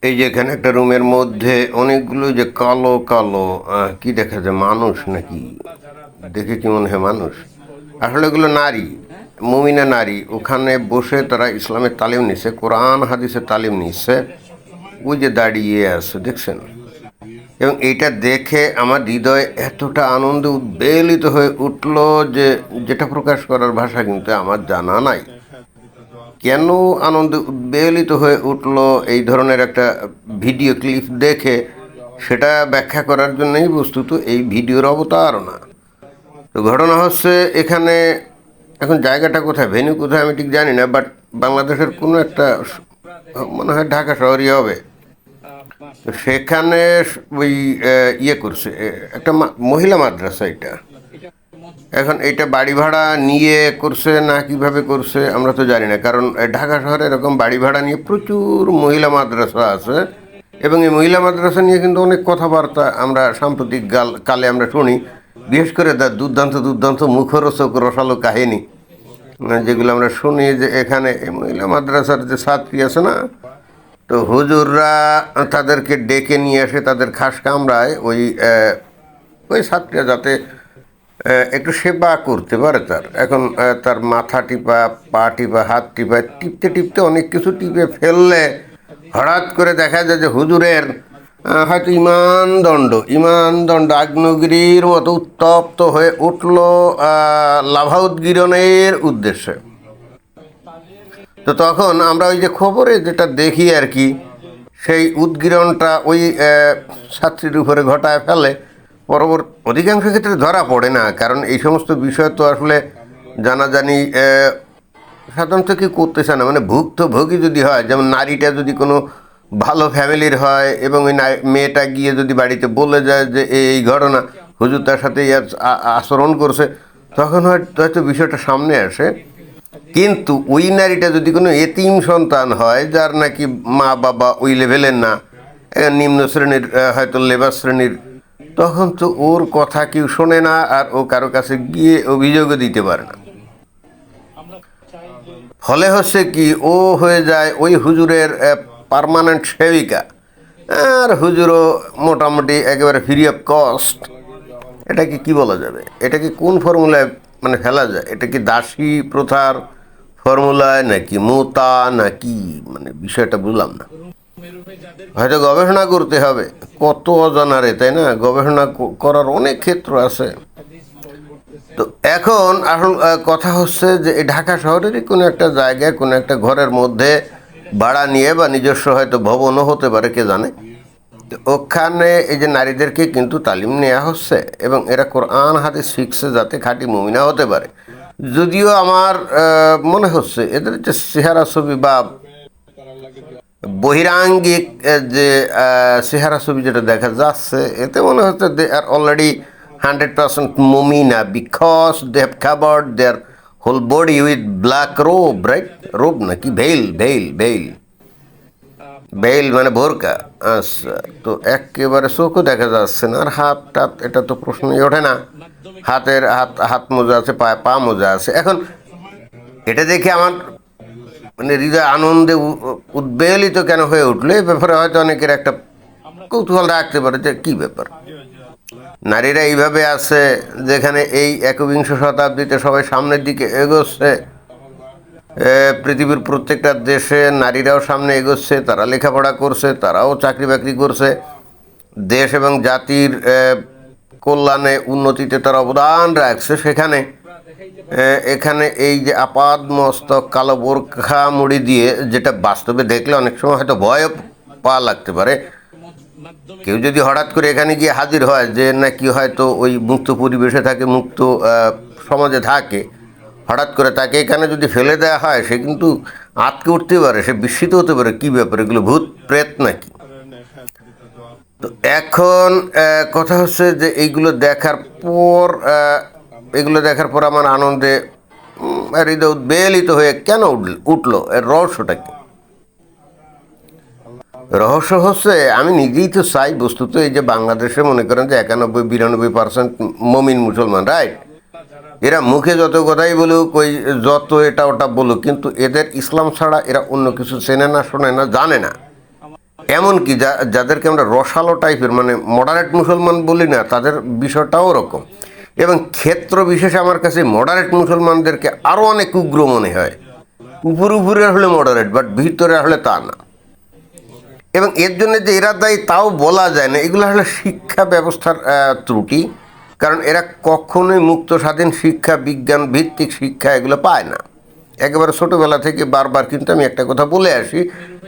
এই যে এখানে একটা রুমের মধ্যে অনেকগুলো যে কালো কালো কি দেখা যায়, মানুষ নাকি? দেখে কি মনে হয় মানুষ? আসলে এগুলো নারী, মুমিনা নারী। ওখানে বসে তারা ইসলামের তালিম নিচ্ছে, কোরআন হাদিসের তালিম নিচ্ছে। ওই যে দাঁড়িয়ে আছে, দেখছেন? এবং এইটা দেখে আমার হৃদয় এতটা আনন্দে উদ্বেলিত হয়ে উঠল যে যেটা প্রকাশ করার ভাষা কিন্তু আমার জানা নাই। কেন আনন্দে উদ্বেলিত হয়ে উঠল এই ধরনের একটা ভিডিও ক্লিপ দেখে, সেটা ব্যাখ্যা করার জন্যই বস্তুত এই ভিডিওর অবতারণা। তো ঘটনা হচ্ছে এখানে, এখন জায়গাটা কোথায়, ভেন্যু কোথায় আমি ঠিক জানি না, বাট বাংলাদেশের কোনো একটা মনে হয় ঢাকা শহরই হবে। তো সেখানে ওই ইয়ে করছে একটা মহিলা মাদ্রাসা এটা। এখন এটা বাড়ি ভাড়া নিয়ে করছে না কিভাবে করছে আমরা তো জানি না, কারণ ঢাকা শহরে এরকম বাড়ি ভাড়া নিয়ে প্রচুর মহিলা মাদ্রাসা আছে। এবং এই মহিলা মাদ্রাসা নিয়ে কিন্তু অনেক কথাবার্তা আমরা সাম্প্রতিক কালে আমরা শুনি, বিশেষ করে তার দুর্দান্ত দুর্দান্ত মুখরোচক রসালো কাহিনী যেগুলো আমরা শুনি, যে এখানে এই মহিলা মাদ্রাসার যে ছাত্রী আছে না, তো হুজুররা তাদেরকে ডেকে নিয়ে আসে তাদের খাস কামরায়, ওই ছাত্রীরা যাতে একটু সেবা করতে পারে। এখন তার মাথা টিপা, পা টিপা, হাত টিপা, টিপতে টিপতে অনেক কিছু টিপে ফেললে হঠাৎ করে দেখা যায় যে হুজুরের হয়তো ইমানদণ্ড আগ্নেয়গিরির মতো উত্তপ্ত হয়ে উঠল লাভা উদ্গীরণের উদ্দেশ্যে। তো তখন আমরা ওই যে খবরে যেটা দেখি আর কি, সেই উদ্গীরণটা ওই ছাত্রীর উপরে ঘটায় ফেলে। অধিকাংশ ক্ষেত্রে ধরা পড়ে না, কারণ এই সমস্ত বিষয় তো আসলে জানাজানি সাধারণত কি করতেছে না। মানে ভুক্তভোগী যদি হয়, যেমন নারীটা যদি কোনো ভালো ফ্যামিলির হয় এবং ওই মেয়েটা গিয়ে যদি বাড়িতে বলে যায় যে এই ঘটনা, হুজুর তার সাথে আচরণ করছে, তখন হয়তো বিষয়টা সামনে আসে। কিন্তু ওই নারীটা যদি কোনো এতিম সন্তান হয়, যার নাকি মা বাবা ওই লেভেলের না, নিম্ন শ্রেণীর, হয়তো লেবার শ্রেণীর, তখন তো ওর কথা কেউ শোনে না, আর ও কারো কাছে গিয়ে অভিযোগও দিতে পারে না। ফলে হচ্ছে কি, ও হয়ে যায় ওই হুজুরের পার্মানেন্ট সেবিকা। আর হুজুরও মোটামুটি একেবারে ফ্রি অফ কস্ট। এটাকে কি বলা যাবে, এটাকে কোন ফর্মুলায় মানে ফেলা যায়? এটা কি দাসী প্রথার ফর্মুলায় নাকি মোতা নাকি, মানে বিষয়টা বুঝলাম না। হয়তো গবেষণা করতে হবে, কত অজানারে, তাই না? গবেষণা করার অনেক ক্ষেত্র আছে। তো এখন আসল কথা হচ্ছে যে এই ঢাকা শহরেরই কোনো একটা জায়গায়, কোনো একটা ঘরের মধ্যে ভাড়া নিয়ে, বা নিজস্ব হয়তো ভবনও হতে পারে, কে জানে, ওখানে এই যে নারীদেরকে কিন্তু তালিম নেওয়া হচ্ছে, এবং এরা কোরআন হাদিস শিখছে যাতে খাঁটি মুমিনা হতে পারে। যদিও আমার মনে হচ্ছে এদের যে চেহারা ছবি বা বহিরাঙ্গিক যে চেহারা ছবি যেটা দেখা যাচ্ছে, এতে মনে হচ্ছে দে আর অলরেডি 100% মুমিনা, because they have covered their whole body with black robe, right? Robe নাকি ভেইল বেল মানে বোরকা। আচ্ছা, তো একেবারে চোখও দেখা যাচ্ছে না, আর হাত টাত এটা তো প্রশ্নই ওঠে না। হাত মোজা আছে, পায়ে পা মোজা আছে। এখন এটা দেখে আমার মানে হৃদয় আনন্দে উদ্বেলিত কেন হয়ে উঠলো, এই ব্যাপারে হয়তো অনেকের একটা কৌতূহল রাখতে পারে যে কী ব্যাপার। নারীরা এইভাবে আছে, যেখানে এই একবিংশ শতাব্দীতে সবাই সামনের দিকে এগোচ্ছে, পৃথিবীর প্রত্যেকটা দেশে নারীরাও সামনে এগোচ্ছে, তারা লেখাপড়া করছে, তারাও চাকরি বাকরি করছে, দেশ এবং জাতির কল্যাণে উন্নতিতে তারা অবদান রাখছে। সেখানে এখানে এই যে আপাদ মস্তক কালো বোরখা মুড়ি দিয়ে, যেটা বাস্তবে দেখলে অনেক সময় হয়তো ভয় পা লাগতে পারে, কেউ যদি হঠাৎ করে এখানে গিয়ে হাজির হয়, যে নাকি হয়তো ওই মুক্ত পরিবেশে থাকে, মুক্ত সমাজে থাকে, হঠাৎ করে তাকে এখানে যদি ফেলে দেওয়া হয়, সে কিন্তু আঁতকে উঠতে পারে, সে বিস্মিত হতে পারে, কী ব্যাপার, এগুলো ভূত প্রেত নাকি। তো এখন কথা হচ্ছে যে এগুলো দেখার পর আমার আনন্দে হৃদয় উদ্বেলিত হয়ে কেন উঠলো, এর রহস্যটা কি? রহস্য হচ্ছে, আমি নিজেই তো চাই বস্তুত, এই যে বাংলাদেশে মনে করেন যে 91-92% মমিন মুসলমান, রাইট? এরা মুখে যত কথাই বলুক, ওই যত এটা ওটা বলুক, কিন্তু এদের ইসলাম ছাড়া এরা অন্য কিছু চেনে না, শোনে না, জানে না। এমনকি যাদেরকে আমরা রসালো টাইপের মানে মডারেট মুসলমান বলি না, তাদের বিষয়টাও ওরকম। এবং ক্ষেত্র বিশেষে আমার কাছে মডারেট মুসলমানদেরকে আরও অনেক উগ্র মনে হয়। উপরে হলে মডারেট, বাট ভিতরে আসলে তা না। এবং এর জন্য যে এরা দায়ী তাও বলা যায় না, এগুলো আসলে শিক্ষা ব্যবস্থার ত্রুটি। কারণ এরা কখনোই মুক্ত স্বাধীন শিক্ষা, বিজ্ঞান ভিত্তিক শিক্ষা এগুলো পায় না। একেবারে ছোটোবেলা থেকে বারবার কিন্তু আমি একটা কথা বলে আসি,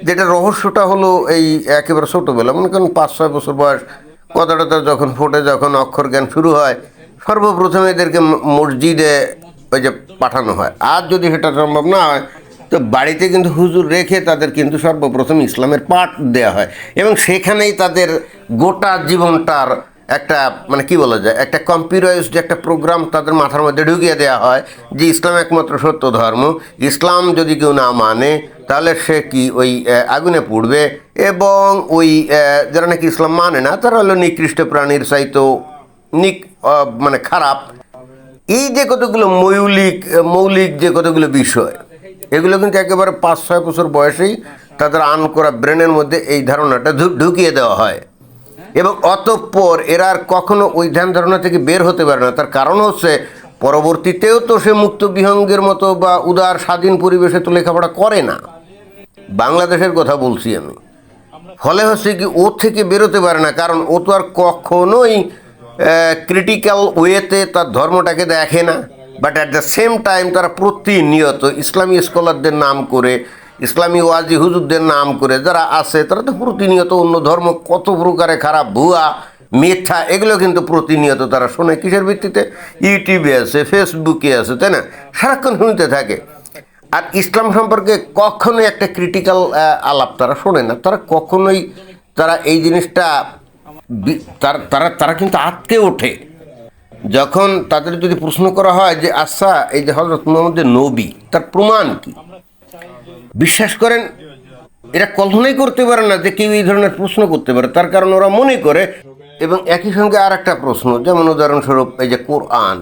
যেটা রহস্যটা হলো এই একেবারে ছোটোবেলা, মনে করেন 5-6 বছর বয়স, কথাটা যখন ফোটে, যখন অক্ষর জ্ঞান শুরু হয়, সর্বপ্রথমে এদেরকে মসজিদে ওই যে পাঠানো হয়। আর যদি সেটা সম্ভব না হয় তো বাড়িতে কিন্তু হুজুর রেখে তাদের কিন্তু সর্বপ্রথম ইসলামের পাঠ দেওয়া হয়। এবং সেখানেই তাদের গোটা জীবনটার একটা মানে কি বলা যায়, একটা কম্পিউটারাইজড একটা প্রোগ্রাম তাদের মাথার মধ্যে ঢুকিয়ে দেওয়া হয় যে ইসলাম একমাত্র সত্য ধর্ম। ইসলাম যদি কেউ না মানে তাহলে সে কি ওই আগুনে পুড়বে। এবং ওই যারা নাকি ইসলাম মানে না তারা হলো নিকৃষ্ট প্রাণীর চাইতেও মানে খারাপ। এই যে কতগুলো মৌলিক যে কতগুলো বিষয়, এগুলো কিন্তু একেবারে 5-6 বছর বয়সেই তাদের করা ব্রেনের মধ্যে এই ধারণাটা ঢুকিয়ে দেওয়া হয়। এবং অতঃপর এরা আর কখনো ওই ধ্যান ধারণা থেকে বের হতে পারে না। তার কারণ হচ্ছে পরবর্তীতেও তো সে মুক্ত বিহঙ্গের মতো বা উদার স্বাধীন পরিবেশে তো লেখাপড়া করে না। বাংলাদেশের কথা বলছি আমি। ফলে হচ্ছে কি ও থেকে বেরোতে পারে না, কারণ ও তো আর কখনোই ক্রিটিক্যাল ওয়েতে তার ধর্মটাকে দেখে না। But at the same time তারা প্রতিনিয়ত ইসলামী স্কলারদের নাম করে, ইসলামী ওয়াজি হুজুরদের নাম করে যারা আছে, তারা তো প্রতিনিয়ত অন্য ধর্ম কত প্রকারে খারাপ, ভুয়া, মিথ্যা, এগুলো কিন্তু প্রতিনিয়ত তারা শোনে। কিসের ভিত্তিতে? ইউটিউবে আছে, ফেসবুকে আছে, তাই না? সারাক্ষণ শুনতে থাকে। আর ইসলাম সম্পর্কে কখনোই একটা ক্রিটিক্যাল আলাপ তারা শোনে না। তারা কখনোই এই জিনিসটা তারা তারা কিন্তু আটকে ওঠে যখন তাদের যদি প্রশ্ন করা হয় যে আচ্ছা, এই যে হযরত মুহাম্মদের নবী, তার প্রমাণ কি? বিশ্বাস করেন এরা কল্পনাই করতে পারে না যে কেউ এই ধরনের প্রশ্ন করতে পারে। তার কারণ ওরা মনে করে। এবং একই সঙ্গে আর একটা প্রশ্ন, যেমন উদাহরণস্বরূপ এই যে কোরআন,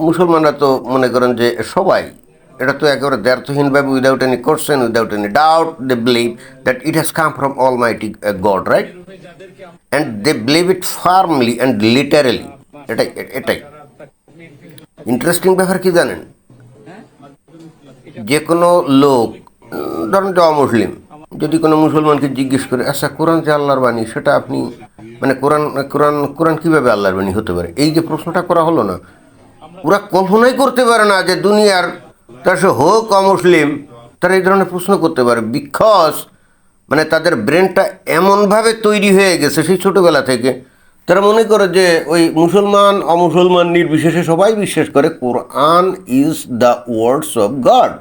মুসলমানরা তো মনে করেন যে সবাই এটা তো একেবারে দ্ব্যর্থহীনভাবে, without any question, without any doubt, they believe that it has come from almighty God, right? And they believe it firmly and literally. এটাই এটাই ইন্টারেস্টিং ব্যাপার কি জানেন? যে কোনো লোক, ধরেন যে অমুসলিম, যদি কোনো মুসলমানকে জিজ্ঞেস করে আচ্ছা কোরআন যে আল্লাহর বাণী, সেটা আপনি মানে কোরআন কোরআন কোরআন কীভাবে আল্লাহর বাণী হতে পারে, এই যে প্রশ্নটা করা হলো না, ওরা কল্পনাই করতে পারে না যে দুনিয়ার, তার সে হোক অমুসলিম, তারা এই ধরনের প্রশ্ন করতে পারে। বিকজ মানে তাদের ব্রেনটা এমনভাবে তৈরি হয়ে গেছে সেই ছোটোবেলা থেকে, তারা মনে করে যে ওই মুসলমান অমুসলমান নির্বিশেষে সবাই বিশ্বাস করে Quran is the words of God.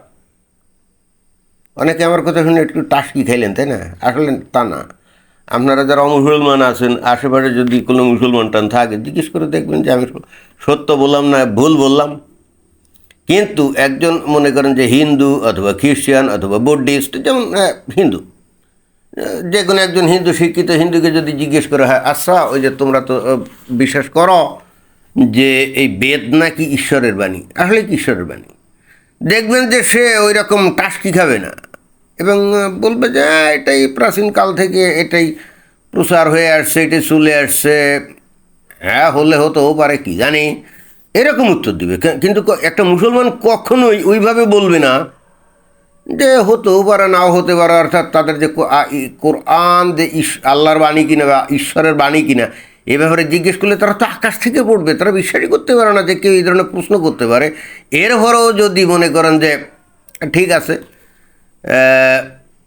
অনেকে আমার কথা শুনে একটু টাসকি খাইলেন, তাই না? আসলে তা না। আপনারা যারা অমুসলমান আছেন, আশেপাশে যদি কোনো মুসলমান টান থাকে, জিজ্ঞেস করে দেখবেন যে আমি সত্য বললাম না ভুল বললাম। কিন্তু একজন মনে করেন যে হিন্দু অথবা খ্রিস্টান অথবা বুদ্ধিস্ট, যেমন হিন্দু, যে কোনো একজন হিন্দু, শিক্ষিত হিন্দুকে যদি জিজ্ঞেস করা হয় আচ্ছা ওই যে তোমরা তো বিশ্বাস করো যে এই বেদ নাকি ঈশ্বরের বাণী, আসলে কি ঈশ্বরের বাণী, দেখবেন যে সে ওই রকম টাসকি খাবে না এবং বলবে যে এটাই প্রাচীনকাল থেকে এটাই প্রচার হয়ে আসছে, এটাই চলে আসছে, হ্যাঁ হলে হতেও পারে, কি জানি, এরকম উত্তর দিবে। কিন্তু একটা মুসলমান কখনোই ওইভাবে বলবে না যে হতেও পারে, নাও হতে পারে। অর্থাৎ তাদের যে কোরআন যে আল্লাহর বাণী কিনা বা ঈশ্বরের বাণী কিনা, এ ব্যাপারে জিজ্ঞেস করলে তারা তো আকাশ থেকে পড়বে। তারা বিশ্বাসই করতে পারে না যে কেউ এই ধরনের প্রশ্ন করতে পারে। এরপরেও যদি মনে করেন যে ঠিক আছে,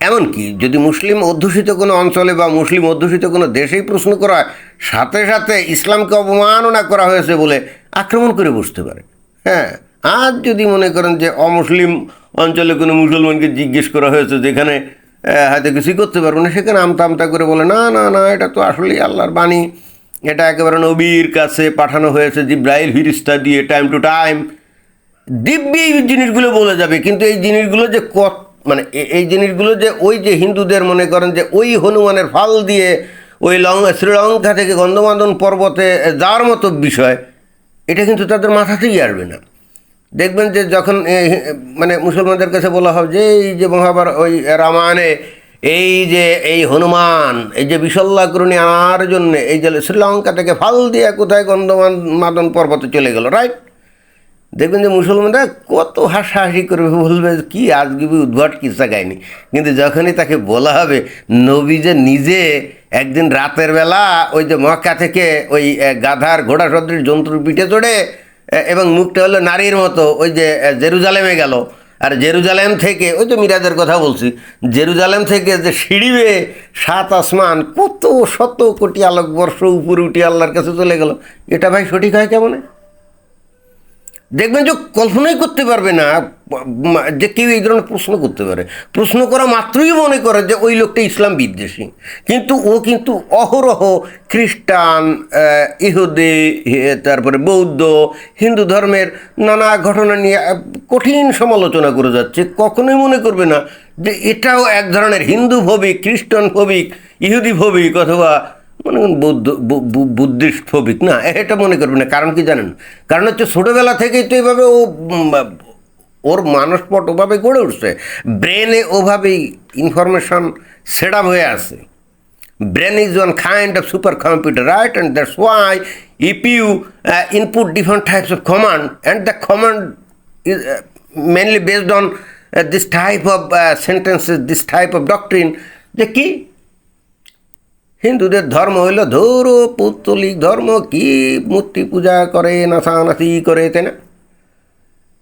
এমনকি যদি মুসলিম অধ্যুষিত কোনো অঞ্চলে বা মুসলিম অধ্যুষিত কোনো দেশেই প্রশ্ন করা হয়, সাথে সাথে ইসলামকে অবমাননা করা হয়েছে বলে আক্রমণ করে বসতে পারে। হ্যাঁ, আজ যদি মনে করেন যে অমুসলিম অঞ্চলে কোনো মুসলমানকে জিজ্ঞেস করা হয়েছে যেখানে হয়তো কিছুই করতে পারবো না, সেখানে আমতা আমতা করে বলে না না না, এটা তো আসলেই আল্লাহর বাণী, এটা একেবারে নবীর কাছে পাঠানো হয়েছে জিব্রাইল ফিরিস্তা দিয়ে টাইম টু টাইম, দিব্যি এই জিনিসগুলো বলে যাবে। কিন্তু এই জিনিসগুলো যে মানে এই জিনিসগুলো যে ওই যে হিন্দুদের মনে করেন যে ওই হনুমানের ফাল দিয়ে ওই শ্রীলঙ্কা থেকে গন্ধমাদন পর্বতে যাওয়ার মতো বিষয়, এটা কিন্তু তাদের মাথাতেই আসবে না। দেখবেন যে যখন মানে মুসলমানদের কাছে বলা হয় যে এই যে ওই রামায়ণে এই যে এই হনুমান, এই যে বিশল্যাকরণী আনার জন্য এই যে শ্রীলঙ্কা থেকে ফাল দিয়ে কোথায় গন্ধমাদন পর্বতে চলে গেল, রাইট? দেখবেন যে মুসলমানরা কত হাসাহাসি করবে, বলবে কি আজগুবি উদ্ভট কিসা কাহিনি। কিন্তু যখনই তাকে বলা হবে নবী যে নিজে একদিন রাতের বেলা ওই যে মক্কা থেকে ওই গাধার ঘোড়া সদৃশ জন্তুর পিঠে চড়ে এবং মুখটা হলো নারীর মতো ওই যে জেরুজালেমে গেল, আর জেরুজালেম থেকে ওই তো মিরাজের কথা বলছি, জেরুজালেম থেকে যে সিঁড়ি বেয়ে 7 আসমান কত শত কোটি আলোকবর্ষ উপরে উঠে আল্লাহর কাছে চলে গেল, এটা ভাই সঠিক হয় কেমনে? দেখবেন যে কল্পনাই করতে পারবে না যে কেউ এই ধরনের প্রশ্ন করতে পারে। প্রশ্ন করা মাত্রই মনে করে যে ওই লোকটা ইসলাম বিদ্বেষী, কিন্তু ও কিন্তু অহরহ খ্রিস্টান, ইহুদি, তারপরে বৌদ্ধ, হিন্দু ধর্মের নানা ঘটনা নিয়ে কঠিন সমালোচনা করে যাচ্ছে। কখনোই মনে করবে না যে এটাও এক ধরনের হিন্দু ভবিক, খ্রিস্টান ভবিক, ইহুদি ভবিক অথবা মনে করেন বুদ্ধিস্ট ফোবিক, না, এটা মনে করবে না। কারণ কি জানেন? কারণ হচ্ছে ছোটোবেলা থেকেই তো এভাবে ওর মানসপট ওভাবে গড়ে উঠছে, ব্রেনে ওভাবেই ইনফরমেশন সেট আপ হয়ে আছে। Brain is one kind of super computer, right? And that's why if you input different types of command and the command is mainly based on this type of sentences, this type of doctrine, যে কি হিন্দুদের ধর্ম হইল ধরো পৌত্তলিক ধর্ম, কি মূর্তি পূজা করে, নাচানাচি করে, তাই না?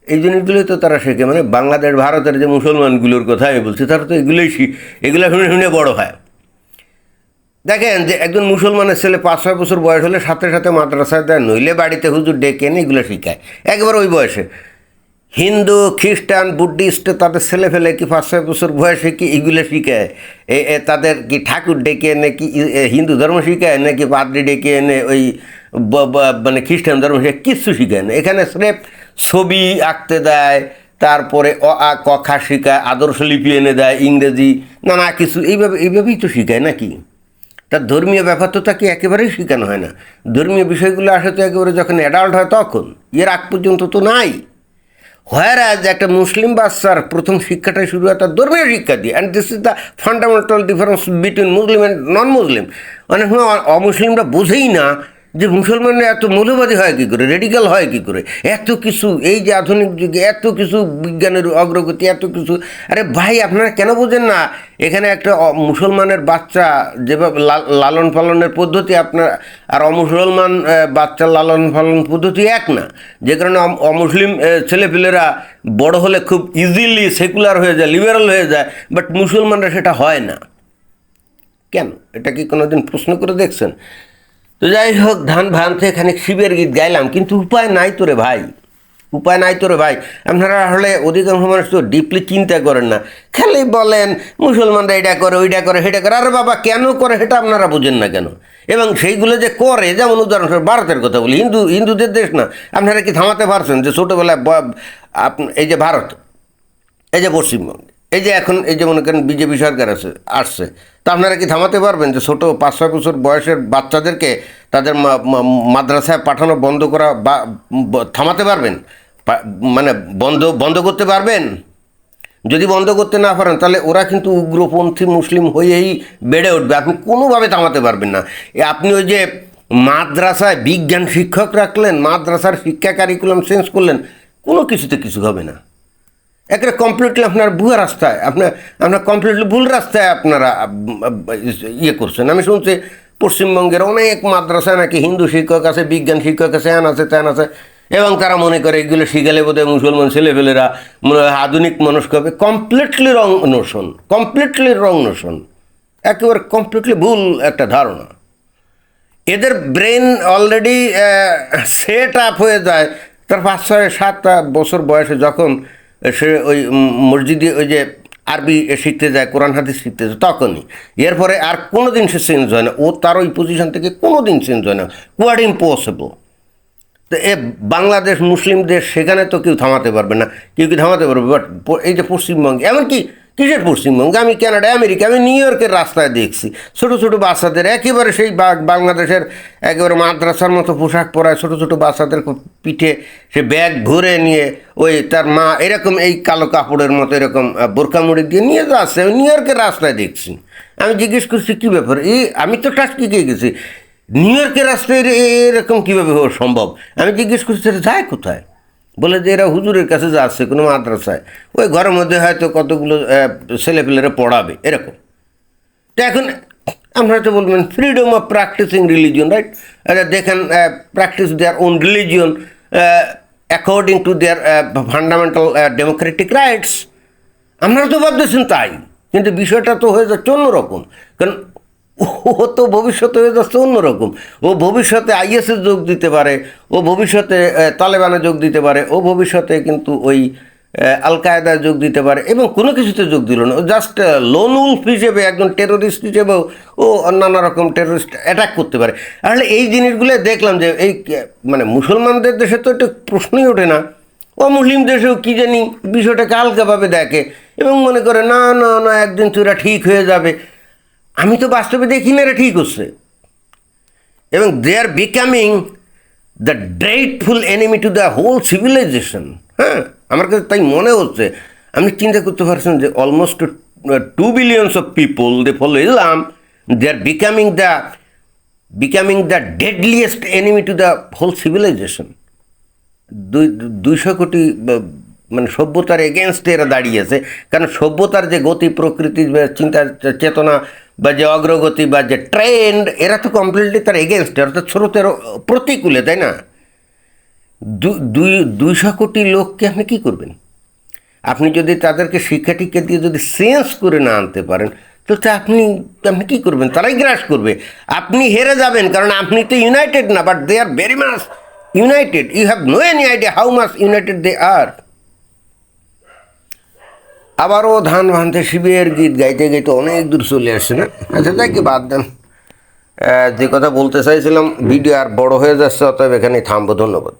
এই জিনিসগুলোই তো তারা শেখে। মানে বাংলাদেশ ভারতের যে মুসলমানগুলোর কথা আমি বলছি, তারা তো এগুলো শুনে শুনে বড় হয়। দেখেন যে একজন মুসলমানের ছেলে 5-6 বছর বয়স হলে সাথে সাথে মাদ্রাসায় দেয়, নইলে বাড়িতে হুজুর ডেকে এনে এগুলো শিখায় একবার ওই বয়সে। হিন্দু, খ্রিস্টান, বুদ্ধিস্ট তাদের ছেলে ফেলে কি 5-6 বছর বয়সে কি এগুলো শিখায়? তাদের কি ঠাকুর ডেকে এনে কি হিন্দু ধর্ম শিখায়, নাকি পাদ্রি ডেকে এনে ওই মানে খ্রিস্টান ধর্ম শিখায়? কিচ্ছু শিখায় না। এখানে স্রেফ ছবি আঁকতে দেয়, তারপরে অ আ ক খ শিখায়, আদর্শ লিপি এনে দেয়, ইংরেজি নানা কিছু, এইভাবেই তো শিখায় নাকি? তার ধর্মীয় ব্যাপার তো তাকে একেবারেই শেখানো হয় না। ধর্মীয় বিষয়গুলো আসে তো একেবারে যখন অ্যাডাল্ট হয় তখন, এর আগ পর্যন্ত তো নাই। হোয়ারাজ একটা মুসলিম বাচ্চার প্রথম শিক্ষাটাই শুরু হয় তার ধর্মীয় শিক্ষা দিয়ে। And this is the fundamental difference between Muslim and non Muslim. অনেক সময় অমুসলিমরা বোঝেই না যে মুসলমানরা এত মৌলবাদী হয় কী করে, রেডিক্যাল হয় কী করে, এত কিছু, এই যে আধুনিক যুগে এত কিছু বিজ্ঞানের অগ্রগতি, এত কিছু। আরে ভাই, আপনারা কেন বোঝেন না? এখানে একটা মুসলমানের বাচ্চা যেভাবে লালন পালনের পদ্ধতি আপনার আর অমুসলমান বাচ্চার লালন পালন পদ্ধতি এক না। যে কারণে অমুসলিম ছেলেপিলেরা বড় হলে খুব ইজিলি সেকুলার হয়ে যায়, লিবারাল হয়ে যায়, বাট মুসলমানরা সেটা হয় না কেন? এটা কি কোনোদিন প্রশ্ন করে দেখছেন? তো যাই হোক, ধান ভানতে এখানে শিবের গীত গাইলাম, কিন্তু উপায় নাই তো রে ভাই, উপায় নাই তো রে ভাই। আপনারা আসলে অধিকাংশ মানুষ তো ডিপলি চিন্তা করেন না, খালি বলেন মুসলমানরা এটা করে, ওইটা করে, সেটা করে। আরে বাবা, কেন করে সেটা আপনারা বুঝেন না কেন? এবং সেইগুলো যে করে, যেমন উদাহরণস্বরূপ ভারতের কথা বলি, হিন্দুদের দেশ না, আপনারা কি থামাতে পারছেন যে ছোটোবেলায় এই যে ভারত, এই যে পশ্চিমবঙ্গ, এই যে এখন এই যে মনে করেন বিজেপি সরকার আসছে, তা আপনারা কি থামাতে পারবেন যে ছোটো 5-6 বছর বয়সের বাচ্চাদেরকে তাদের মাদ্রাসায় পাঠানো বন্ধ করা, বা থামাতে পারবেন? মানে বন্ধ করতে পারবেন? যদি বন্ধ করতে না পারেন তাহলে ওরা কিন্তু উগ্রপন্থী মুসলিম হয়েই বেড়ে উঠবে, আপনি কোনোভাবে থামাতে পারবেন না। আপনি ওই যে মাদ্রাসায় বিজ্ঞান শিক্ষক রাখলেন, মাদ্রাসার শিক্ষা কারিকুলাম চেঞ্জ করলেন, কোনো কিছুতে কিছু হবে না। একটা কমপ্লিটলি আপনার ভুয়া রাস্তায়, আপনার কমপ্লিটলি ভুল রাস্তায় আপনারা ইয়ে করছেন। আমি শুনছি পশ্চিমবঙ্গের অনেক মাদ্রাসায় নাকি হিন্দু শিক্ষক আছে, বিজ্ঞান শিক্ষক আছে, হ্যান আছে, ত্যান আছে, এবং তারা মনে করে এগুলো শিখালে বোধহয় মুসলমান ছেলেপেলেরা মনে হয় আধুনিক মনস্ক হবে। কমপ্লিটলি রং নোশন, একেবারে কমপ্লিটলি ভুল একটা ধারণা। এদের ব্রেন অলরেডি সেট আপ হয়ে যায় তার 5-6-7 বছর বয়সে, যখন সে ওই মসজিদে ওই যে আরবি শিখতে যায়, কোরআন হাদিস শিখতে যায়, তখনই। এরপরে আর কোনো দিন সে চেঞ্জ হয় না, ও তার ওই পজিশন থেকে কোনো দিন চেঞ্জ হয় না, কোয়াড ইম্পসিবল। তো বাংলাদেশ মুসলিম দেশ, সেখানে তো কেউ থামাতে পারবে না, কেউ কি থামাতে পারবে? বাট এই যে পশ্চিমবঙ্গে, এমনকি কিসের পশ্চিমবঙ্গ? আমি কানাডা, আমেরিকা, আমি নিউ ইয়র্কের রাস্তায় দেখছি ছোটো ছোটো বাচ্চাদের একেবারে সেই বাংলাদেশের একেবারে মাদ্রাসার মতো পোশাক পরায় ছোটো ছোটো বাচ্চাদের পিঠে সে ব্যাগ ভরে নিয়ে ওই তার মা এরকম এই কালো কাপড়ের মতো এরকম বোরকা মুড়ি দিয়ে নিয়ে যাচ্ছে, আমি নিউ ইয়র্কের রাস্তায় দেখছি। আমি জিজ্ঞেস করছি কী ব্যাপার, আমি তো টাস্কিকে গেছি, নিউ ইয়র্কের রাস্তায় এরকম কীভাবে হওয়া সম্ভব? আমি জিজ্ঞেস করছি এটা যায় কোথায়? বলে যে এরা হুজুরের কাছে যাচ্ছে কোনো মাদ্রাসায়, ওই ঘরের মধ্যে হয়তো কতগুলো ছেলেপেলেরা পড়াবে এরকম। তো এখন আপনারা তো বলবেন freedom of practicing religion, right? They can practice their own religion according to their fundamental democratic rights. আপনারা তো ভাবতেছেন তাই, কিন্তু বিষয়টা তো হয়ে যাচ্ছে অন্যরকম। কারণ ও তো ভবিষ্যতে হয়ে যাচ্ছে অন্যরকম। ও ভবিষ্যতে আইএসএ যোগ দিতে পারে, ও ভবিষ্যতে তালেবানে যোগ দিতে পারে, ও ভবিষ্যতে কিন্তু ওই আল কায়দায় যোগ দিতে পারে, এবং কোনো কিছুতে যোগ দিল না। ও জাস্ট লোন উলফ হিসেবে একজন টেরোরিস্ট হিসেবেও ও নানা রকম টেরোরিস্ট অ্যাটাক করতে পারে। আসলে এই জিনিসগুলো দেখলাম যে এই মানে মুসলমানদের দেশে তো এটা প্রশ্নই ওঠে না, অমুসলিম দেশেও কী জানি বিষয়টাকে হালকাভাবে দেখে এবং মনে করে না না না একদিন তো এরা ঠিক হয়ে যাবে। আমি তো বাস্তবে দেখি না এরা ঠিক হচ্ছে, এবং they are becoming the dreadful enemy to the whole civilization. হ্যাঁ, আমার কাছে তাই মনে হচ্ছে। আপনি চিন্তা করতে পারছেন যে almost 2 billion of people they follow Islam, they are becoming the deadliest enemy to the whole civilization. 200 কোটি মানে সভ্যতার এগেনস্টে এরা দাঁড়িয়েছে, কারণ সভ্যতার যে গতি প্রকৃতি চিন্তা চেতনা বা যে অগ্রগতি বা যে ট্রেন্ড, এরা তো কমপ্লিটলি তার এগেনস্টে, অর্থাৎ স্রোতের প্রতিকূলে, তাই না? 200 কোটি লোককে আপনি কী করবেন? আপনি যদি তাদেরকে শিক্ষা টিক্ষা দিয়ে যদি চেঞ্জ করে না আনতে পারেন, তো আপনি কী করবেন? তারাই গ্রাস করবে, আপনি হেরে যাবেন, কারণ আপনি তো ইউনাইটেড না, but they are very much united. You have no any idea how much united they are. আবারও ধান ভানতে শিবের গীত গাইতে গাইতে অনেক দূর চলে আসছে না? আচ্ছা, তাই কি বাদ দেন। যে কথা বলতে চাইছিলাম, ভিডিও আর বড় হয়ে যাচ্ছে, অতএব এখানেই থামবো। ধন্যবাদ।